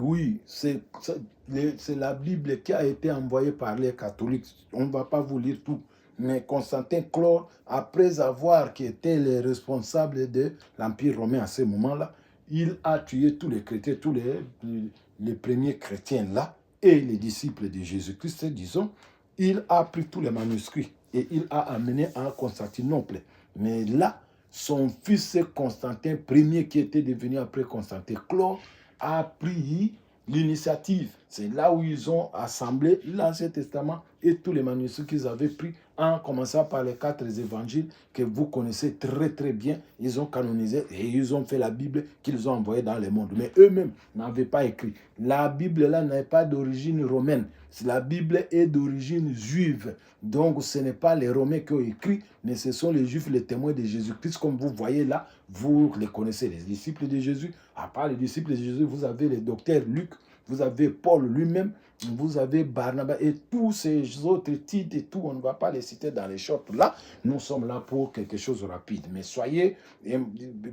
Oui, c'est la Bible qui a été envoyée par les catholiques. On ne va pas vous lire tout. Mais Constantin Chlore, après avoir qui était le responsable de l'Empire romain à ce moment-là, il a tué tous les chrétiens, les premiers chrétiens là, et les disciples de Jésus-Christ, disons. Il a pris tous les manuscrits et il a amené à Constantinople. Mais là, son fils Constantin Ier, qui était devenu après Constantin Chlore, a pris l'initiative. C'est là où ils ont assemblé l'Ancien Testament et tous les manuscrits qu'ils avaient pris, en commençant par les 4 évangiles que vous connaissez très très bien. Ils ont canonisé et ils ont fait la Bible qu'ils ont envoyée dans le monde. Mais eux-mêmes n'avaient pas écrit. La Bible là n'est pas d'origine romaine. La Bible est d'origine juive. Donc ce n'est pas les Romains qui ont écrit, mais ce sont les Juifs, les témoins de Jésus-Christ, comme vous voyez là. Vous les connaissez, les disciples de Jésus. À part les disciples de Jésus, vous avez le docteur Luc, vous avez Paul lui-même, vous avez Barnabas et tous ces autres titres et tout. On ne va pas les citer dans les shorts là. Nous sommes là pour quelque chose de rapide. Mais soyez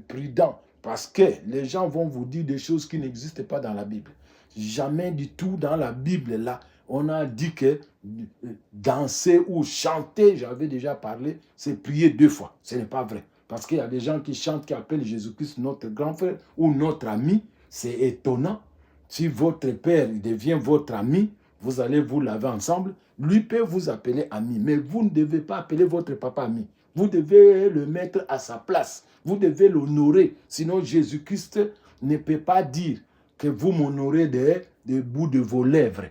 prudents parce que les gens vont vous dire des choses qui n'existent pas dans la Bible. Jamais du tout dans la Bible là. On a dit que danser ou chanter, j'avais déjà parlé, c'est prier 2 fois. Ce n'est pas vrai. Parce qu'il y a des gens qui chantent, qui appellent Jésus-Christ notre grand frère ou notre ami. C'est étonnant. Si votre père devient votre ami, vous allez vous laver ensemble. Lui peut vous appeler ami, mais vous ne devez pas appeler votre papa ami. Vous devez le mettre à sa place. Vous devez l'honorer. Sinon, Jésus-Christ ne peut pas dire que vous m'honorez des bouts de vos lèvres.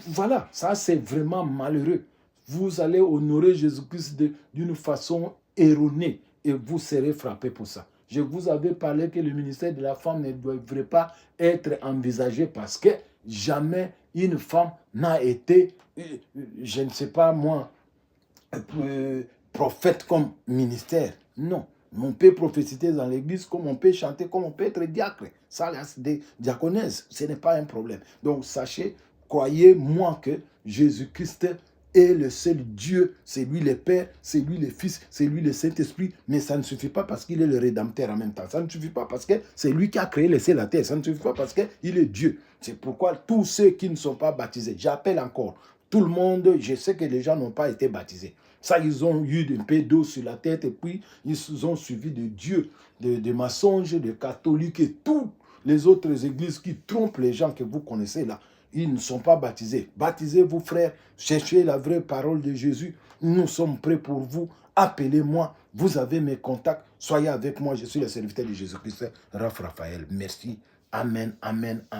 Voilà, ça c'est vraiment malheureux. Vous allez honorer Jésus-Christ d'une façon erronée et vous serez frappé pour ça. Je vous avais parlé que le ministère de la femme ne devrait pas être envisagé parce que jamais une femme n'a été, je ne sais pas moi, prophète comme ministère. Non. On peut prophétiser dans l'église, comme on peut chanter, comme on peut être diacre. Ça, des diaconesses, ce n'est pas un problème. Donc, sachez, croyez-moi que Jésus-Christ est le seul Dieu. C'est lui le Père, c'est lui le Fils, c'est lui le Saint-Esprit. Mais ça ne suffit pas parce qu'il est le Rédempteur en même temps. Ça ne suffit pas parce que c'est lui qui a créé le ciel et la terre. Ça ne suffit pas parce qu'il est Dieu. C'est pourquoi tous ceux qui ne sont pas baptisés, j'appelle encore tout le monde, je sais que les gens n'ont pas été baptisés. Ça, ils ont eu un peu d'eau sur la tête et puis ils ont suivi de Dieu, de mensonges, de catholiques et toutes les autres églises qui trompent les gens que vous connaissez là. Ils ne sont pas baptisés. Baptisez-vous, frères. Cherchez la vraie parole de Jésus. Nous sommes prêts pour vous. Appelez-moi. Vous avez mes contacts. Soyez avec moi. Je suis le serviteur de Jésus-Christ, Raphaël. Merci. Amen. Amen. Amen.